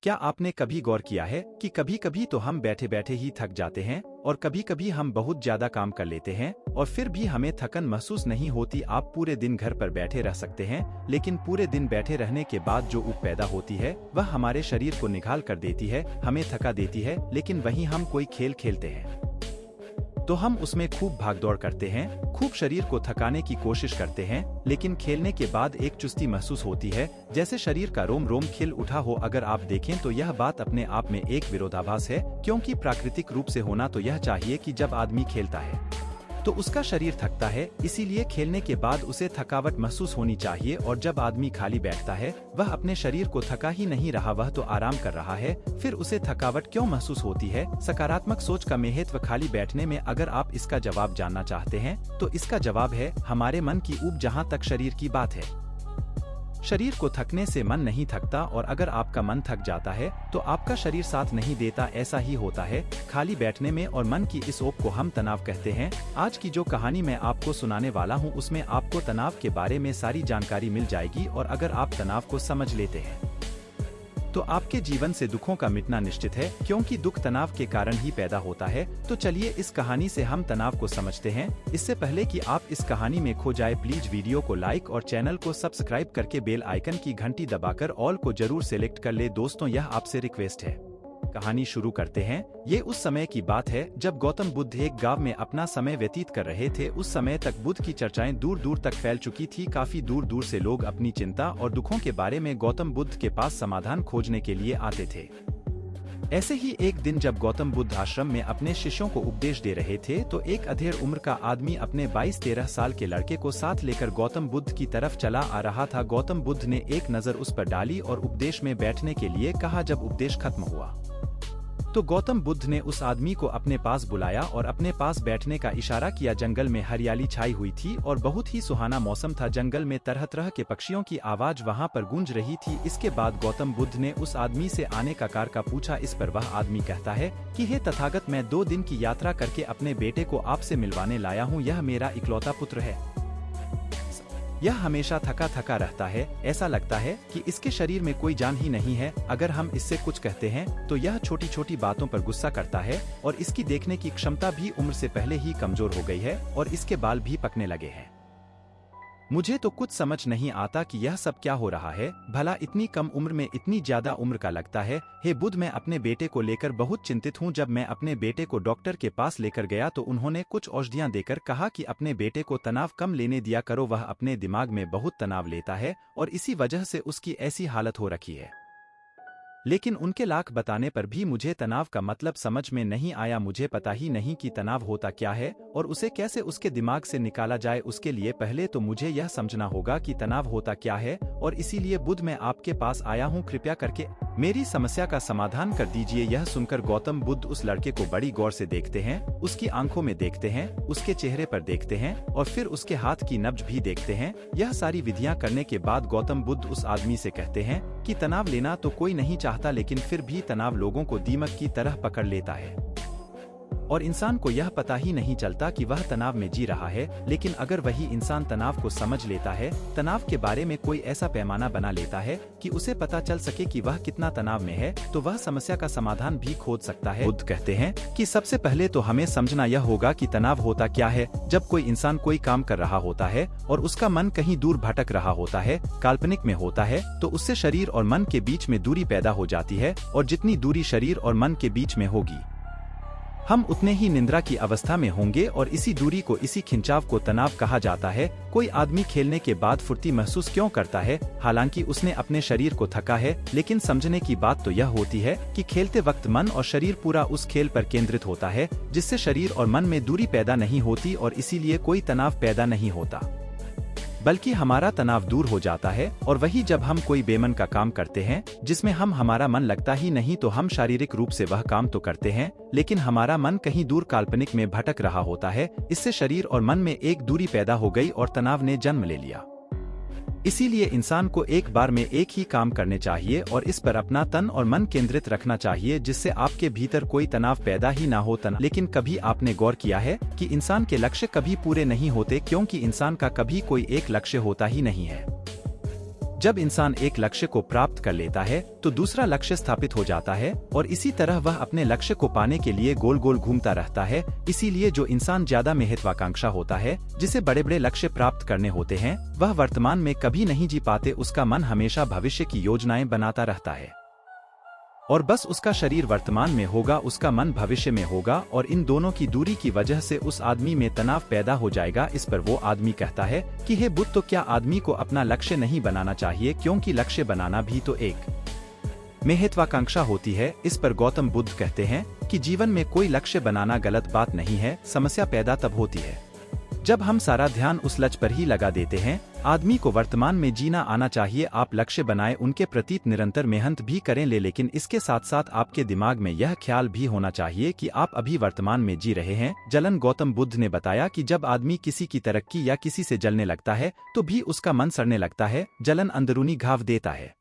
क्या आपने कभी गौर किया है कि कभी कभी तो हम बैठे बैठे ही थक जाते हैं और कभी कभी हम बहुत ज्यादा काम कर लेते हैं और फिर भी हमें थकन महसूस नहीं होती। आप पूरे दिन घर पर बैठे रह सकते हैं, लेकिन पूरे दिन बैठे रहने के बाद जो ऊब पैदा होती है वह हमारे शरीर को निकाल कर देती है, हमें थका देती है। लेकिन वहीं हम कोई खेल खेलते हैं तो हम उसमें खूब भागदौड़ करते हैं, खूब शरीर को थकाने की कोशिश करते हैं, लेकिन खेलने के बाद एक चुस्ती महसूस होती है, जैसे शरीर का रोम रोम खिल उठा हो। अगर आप देखें तो यह बात अपने आप में एक विरोधाभास है, क्योंकि प्राकृतिक रूप से होना तो यह चाहिए कि जब आदमी खेलता है तो उसका शरीर थकता है, इसीलिए खेलने के बाद उसे थकावट महसूस होनी चाहिए। और जब आदमी खाली बैठता है वह अपने शरीर को थका ही नहीं रहा, वह तो आराम कर रहा है, फिर उसे थकावट क्यों महसूस होती है? सकारात्मक सोच का महत्व खाली बैठने में अगर आप इसका जवाब जानना चाहते हैं तो इसका जवाब है हमारे मन की ऊब। जहाँ तक शरीर की बात है, शरीर को थकने से मन नहीं थकता, और अगर आपका मन थक जाता है तो आपका शरीर साथ नहीं देता। ऐसा ही होता है खाली बैठने में और मन की इस ऊब को हम तनाव कहते हैं। आज की जो कहानी मैं आपको सुनाने वाला हूँ उसमें आपको तनाव के बारे में सारी जानकारी मिल जाएगी, और अगर आप तनाव को समझ लेते हैं तो आपके जीवन से दुखों का मिटना निश्चित है, क्योंकि दुख तनाव के कारण ही पैदा होता है। तो चलिए इस कहानी से हम तनाव को समझते हैं। इससे पहले कि आप इस कहानी में खो जाए, प्लीज वीडियो को लाइक और चैनल को सब्सक्राइब करके बेल आइकन की घंटी दबाकर ऑल को जरूर सेलेक्ट कर ले। दोस्तों, यह आपसे रिक्वेस्ट है। कहानी शुरू करते हैं। ये उस समय की बात है जब गौतम बुद्ध एक गांव में अपना समय व्यतीत कर रहे थे। उस समय तक बुद्ध की चर्चाएं दूर दूर तक फैल चुकी थी। काफी दूर दूर से लोग अपनी चिंता और दुखों के बारे में गौतम बुद्ध के पास समाधान खोजने के लिए आते थे। ऐसे ही एक दिन जब गौतम बुद्ध आश्रम में अपने शिष्यों को उपदेश दे रहे थे तो एक अधेड़ उम्र का आदमी अपने 22-13 साल के लड़के को साथ लेकर गौतम बुद्ध की तरफ चला आ रहा था। गौतम बुद्ध ने एक नजर उस पर डाली और उपदेश में बैठने के लिए कहा। जब उपदेश खत्म हुआ तो गौतम बुद्ध ने उस आदमी को अपने पास बुलाया और अपने पास बैठने का इशारा किया। जंगल में हरियाली छाई हुई थी और बहुत ही सुहाना मौसम था। जंगल में तरह तरह के पक्षियों की आवाज वहां पर गूंज रही थी। इसके बाद गौतम बुद्ध ने उस आदमी से आने का कारण का पूछा। इस पर वह आदमी कहता है कि हे तथागत, मैं 2 दिन की यात्रा करके अपने बेटे को आपसे मिलवाने लाया हूँ। यह मेरा इकलौता पुत्र है। यह हमेशा थका थका रहता है, ऐसा लगता है कि इसके शरीर में कोई जान ही नहीं है। अगर हम इससे कुछ कहते हैं तो यह छोटी छोटी बातों पर गुस्सा करता है, और इसकी देखने की क्षमता भी उम्र से पहले ही कमजोर हो गई है और इसके बाल भी पकने लगे हैं। मुझे तो कुछ समझ नहीं आता कि यह सब क्या हो रहा है। भला इतनी कम उम्र में इतनी ज्यादा उम्र का लगता है। हे बुद्ध, मैं अपने बेटे को लेकर बहुत चिंतित हूँ। जब मैं अपने बेटे को डॉक्टर के पास लेकर गया तो उन्होंने कुछ औषधियाँ देकर कहा कि अपने बेटे को तनाव कम लेने दिया करो। वह अपने दिमाग में बहुत तनाव लेता है और इसी वजह से उसकी ऐसी हालत हो रखी है। लेकिन उनके लाख बताने पर भी मुझे तनाव का मतलब समझ में नहीं आया। मुझे पता ही नहीं कि तनाव होता क्या है और उसे कैसे उसके दिमाग से निकाला जाए। उसके लिए पहले तो मुझे यह समझना होगा कि तनाव होता क्या है, और इसीलिए बुद्ध मैं आपके पास आया हूँ। कृपया करके मेरी समस्या का समाधान कर दीजिए। यह सुनकर गौतम बुद्ध उस लड़के को बड़ी गौर से देखते हैं, उसकी आंखों में देखते हैं, उसके चेहरे पर देखते हैं और फिर उसके हाथ की नब्ज भी देखते हैं। यह सारी विधियां करने के बाद गौतम बुद्ध उस आदमी से कहते हैं कि तनाव लेना तो कोई नहीं चाहता, लेकिन फिर भी तनाव लोगों को दीमक की तरह पकड़ लेता है और इंसान को यह पता ही नहीं चलता कि वह तनाव में जी रहा है। लेकिन अगर वही इंसान तनाव को समझ लेता है, तनाव के बारे में कोई ऐसा पैमाना बना लेता है कि उसे पता चल सके कि वह कितना तनाव में है, तो वह समस्या का समाधान भी खोज सकता है। बुद्ध कहते हैं कि सबसे पहले तो हमें समझना यह होगा कि तनाव होता क्या है। जब कोई इंसान कोई काम कर रहा होता है और उसका मन कहीं दूर भटक रहा होता है, काल्पनिक में होता है, तो उससे शरीर और मन के बीच में दूरी पैदा हो जाती है, और जितनी दूरी शरीर और मन के बीच में होगी हम उतने ही निद्रा की अवस्था में होंगे, और इसी दूरी को, इसी खिंचाव को तनाव कहा जाता है। कोई आदमी खेलने के बाद फुर्ती महसूस क्यों करता है? हालांकि उसने अपने शरीर को थका है, लेकिन समझने की बात तो यह होती है कि खेलते वक्त मन और शरीर पूरा उस खेल पर केंद्रित होता है, जिससे शरीर और मन में दूरी पैदा नहीं होती और इसीलिए कोई तनाव पैदा नहीं होता, बल्कि हमारा तनाव दूर हो जाता है। और वही जब हम कोई बेमन का काम करते हैं जिसमें हमारा मन लगता ही नहीं, तो हम शारीरिक रूप से वह काम तो करते हैं, लेकिन हमारा मन कहीं दूर काल्पनिक में भटक रहा होता है। इससे शरीर और मन में एक दूरी पैदा हो गई और तनाव ने जन्म ले लिया। इसीलिए इंसान को एक बार में एक ही काम करने चाहिए और इस पर अपना तन और मन केंद्रित रखना चाहिए, जिससे आपके भीतर कोई तनाव पैदा ही ना हो। लेकिन कभी आपने गौर किया है कि इंसान के लक्ष्य कभी पूरे नहीं होते, क्योंकि इंसान का कभी कोई एक लक्ष्य होता ही नहीं है। जब इंसान एक लक्ष्य को प्राप्त कर लेता है तो दूसरा लक्ष्य स्थापित हो जाता है और इसी तरह वह अपने लक्ष्य को पाने के लिए गोल गोल घूमता रहता है। इसीलिए जो इंसान ज्यादा महत्वाकांक्षा होता है, जिसे बड़े बड़े लक्ष्य प्राप्त करने होते हैं, वह वर्तमान में कभी नहीं जी पाते। उसका मन हमेशा भविष्य की योजनाएं बनाता रहता है और बस उसका शरीर वर्तमान में होगा, उसका मन भविष्य में होगा और इन दोनों की दूरी की वजह से उस आदमी में तनाव पैदा हो जाएगा। इस पर वो आदमी कहता है कि हे बुद्ध, तो क्या आदमी को अपना लक्ष्य नहीं बनाना चाहिए, क्योंकि लक्ष्य बनाना भी तो एक महत्वाकांक्षा होती है। इस पर गौतम बुद्ध कहते हैं कि जीवन में कोई लक्ष्य बनाना गलत बात नहीं है, समस्या पैदा तब होती है जब हम सारा ध्यान उस लक्ष्य पर ही लगा देते हैं। आदमी को वर्तमान में जीना आना चाहिए। आप लक्ष्य बनाए, उनके प्रति निरंतर मेहनत भी करें लेकिन इसके साथ साथ आपके दिमाग में यह ख्याल भी होना चाहिए कि आप अभी वर्तमान में जी रहे हैं। जलन गौतम बुद्ध ने बताया कि जब आदमी किसी की तरक्की या किसी से जलने लगता है तो भी उसका मन सड़ने लगता है। जलन अंदरूनी घाव देता है।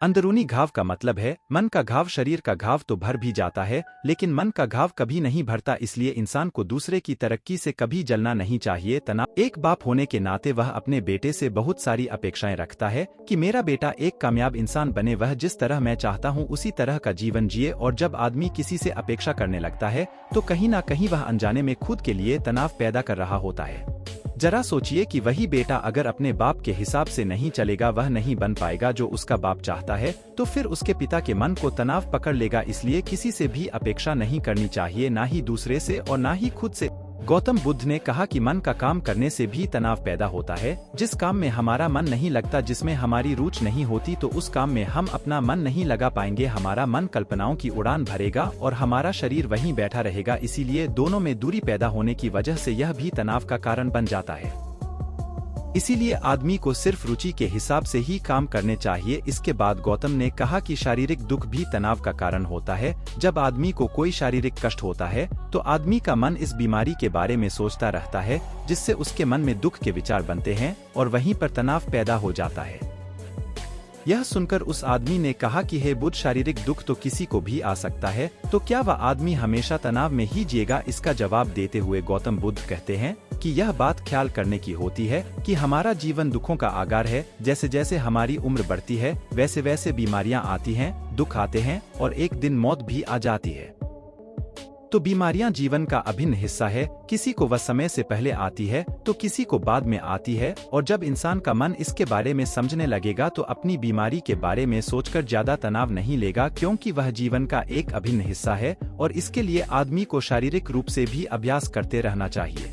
अंदरूनी घाव का मतलब है मन का घाव। शरीर का घाव तो भर भी जाता है लेकिन मन का घाव कभी नहीं भरता। इसलिए इंसान को दूसरे की तरक्की से कभी जलना नहीं चाहिए। तनाव एक बाप होने के नाते वह अपने बेटे से बहुत सारी अपेक्षाएं रखता है कि मेरा बेटा एक कामयाब इंसान बने, वह जिस तरह मैं चाहता हूं उसी तरह का जीवन जिए। और जब आदमी किसी से अपेक्षा करने लगता है तो कहीं ना कहीं वह अनजाने में खुद के लिए तनाव पैदा कर रहा होता है। जरा सोचिए कि वही बेटा अगर अपने बाप के हिसाब से नहीं चलेगा, वह नहीं बन पाएगा जो उसका बाप चाहता है, तो फिर उसके पिता के मन को तनाव पकड़ लेगा। इसलिए किसी से भी अपेक्षा नहीं करनी चाहिए, ना ही दूसरे से और ना ही खुद से। गौतम बुद्ध ने कहा कि मन का काम करने से भी तनाव पैदा होता है। जिस काम में हमारा मन नहीं लगता, जिसमें हमारी रुचि नहीं होती, तो उस काम में हम अपना मन नहीं लगा पाएंगे। हमारा मन कल्पनाओं की उड़ान भरेगा और हमारा शरीर वहीं बैठा रहेगा। इसीलिए दोनों में दूरी पैदा होने की वजह से यह भी तनाव का कारण बन जाता है। इसीलिए आदमी को सिर्फ रुचि के हिसाब से ही काम करने चाहिए। इसके बाद गौतम ने कहा कि शारीरिक दुख भी तनाव का कारण होता है। जब आदमी को कोई शारीरिक कष्ट होता है तो आदमी का मन इस बीमारी के बारे में सोचता रहता है, जिससे उसके मन में दुख के विचार बनते हैं और वहीं पर तनाव पैदा हो जाता है। यह सुनकर उस आदमी ने कहा कि हे बुद्ध, शारीरिक दुख तो किसी को भी आ सकता है, तो क्या वह आदमी हमेशा तनाव में ही जिएगा? इसका जवाब देते हुए गौतम बुद्ध कहते हैं कि यह बात ख्याल करने की होती है कि हमारा जीवन दुखों का आगार है। जैसे जैसे हमारी उम्र बढ़ती है वैसे वैसे बीमारियां आती हैं, दुख आते हैं और एक दिन मौत भी आ जाती है। तो बीमारियां जीवन का अभिन्न हिस्सा है। किसी को वह समय से पहले आती है तो किसी को बाद में आती है। और जब इंसान का मन इसके बारे में समझने लगेगा तो अपनी बीमारी के बारे में सोचकर ज्यादा तनाव नहीं लेगा, क्योंकि वह जीवन का एक अभिन्न हिस्सा है। और इसके लिए आदमी को शारीरिक रूप से भी अभ्यास करते रहना चाहिए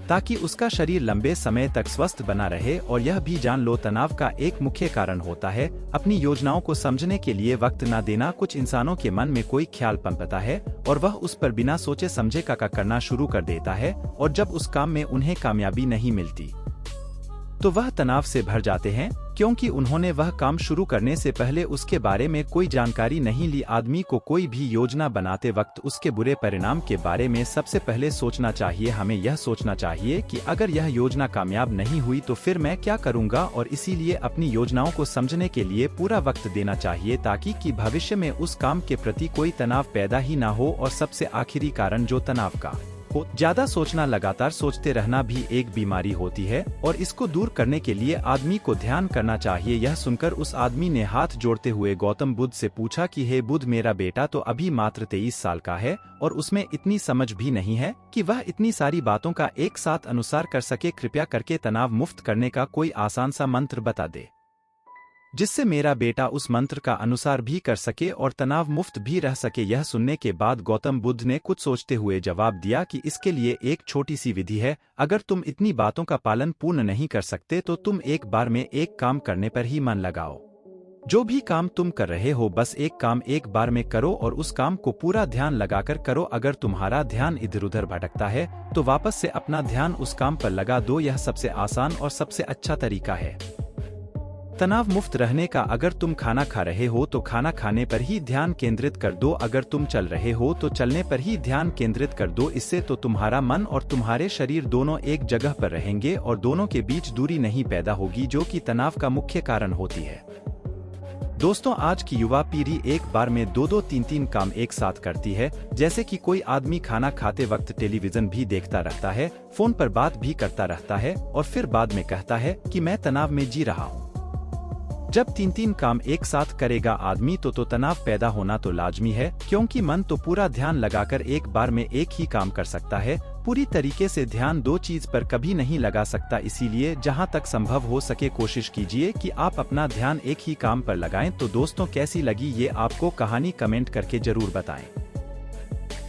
ताकि उसका शरीर लंबे समय तक स्वस्थ बना रहे। और यह भी जान लो, तनाव का एक मुख्य कारण होता है अपनी योजनाओं को समझने के लिए वक्त न देना। कुछ इंसानों के मन में कोई ख्याल पनपता है और वह उस पर बिना सोचे समझे का करना शुरू कर देता है, और जब उस काम में उन्हें कामयाबी नहीं मिलती तो वह तनाव से भर जाते हैं, क्योंकि उन्होंने वह काम शुरू करने से पहले उसके बारे में कोई जानकारी नहीं ली। आदमी को कोई भी योजना बनाते वक्त उसके बुरे परिणाम के बारे में सबसे पहले सोचना चाहिए। हमें यह सोचना चाहिए कि अगर यह योजना कामयाब नहीं हुई तो फिर मैं क्या करूंगा, और इसीलिए अपनी योजनाओं को समझने के लिए पूरा वक्त देना चाहिए ताकि कि भविष्य में उस काम के प्रति कोई तनाव पैदा ही ना हो। और सबसे आखिरी कारण जो तनाव का ज्यादा सोचना, लगातार सोचते रहना भी एक बीमारी होती है, और इसको दूर करने के लिए आदमी को ध्यान करना चाहिए। यह सुनकर उस आदमी ने हाथ जोड़ते हुए गौतम बुद्ध से पूछा कि हे बुद्ध, मेरा बेटा तो अभी मात्र 23 साल का है और उसमें इतनी समझ भी नहीं है कि वह इतनी सारी बातों का एक साथ अनुसार कर सके। कृपया करके तनाव मुक्त करने का कोई आसान सा मंत्र बता दे जिससे मेरा बेटा उस मंत्र का अनुसार भी कर सके और तनाव मुक्त भी रह सके। यह सुनने के बाद गौतम बुद्ध ने कुछ सोचते हुए जवाब दिया कि इसके लिए एक छोटी सी विधि है। अगर तुम इतनी बातों का पालन पूर्ण नहीं कर सकते तो तुम एक बार में एक काम करने पर ही मन लगाओ। जो भी काम तुम कर रहे हो बस एक काम एक बार में करो और उस काम को पूरा ध्यान लगाकर करो। अगर तुम्हारा ध्यान इधर उधर भटकता है तो वापस से अपना ध्यान उस काम पर लगा दो। यह सबसे आसान और सबसे अच्छा तरीका है तनाव मुक्त रहने का। अगर तुम खाना खा रहे हो तो खाना खाने पर ही ध्यान केंद्रित कर दो। अगर तुम चल रहे हो तो चलने पर ही ध्यान केंद्रित कर दो। इससे तो तुम्हारा मन और तुम्हारे शरीर दोनों एक जगह पर रहेंगे और दोनों के बीच दूरी नहीं पैदा होगी, जो कि तनाव का मुख्य कारण होती है। दोस्तों, आज की युवा पीढ़ी एक बार में 2-2, 3-3 काम एक साथ करती है। जैसे कि कोई आदमी खाना खाते वक्त टेलीविजन भी देखता रहता है, फोन पर बात भी करता रहता है और फिर बाद में कहता है कि मैं तनाव में जी रहा हूँ। जब 3 काम एक साथ करेगा आदमी तो तनाव पैदा होना तो लाजमी है, क्योंकि मन तो पूरा ध्यान लगाकर एक बार में एक ही काम कर सकता है। पूरी तरीके से ध्यान दो चीज पर कभी नहीं लगा सकता, इसीलिए जहां तक संभव हो सके कोशिश कीजिए कि आप अपना ध्यान एक ही काम पर लगाएं। तो दोस्तों, कैसी लगी ये आपको कहानी कमेंट करके जरूर बताएं।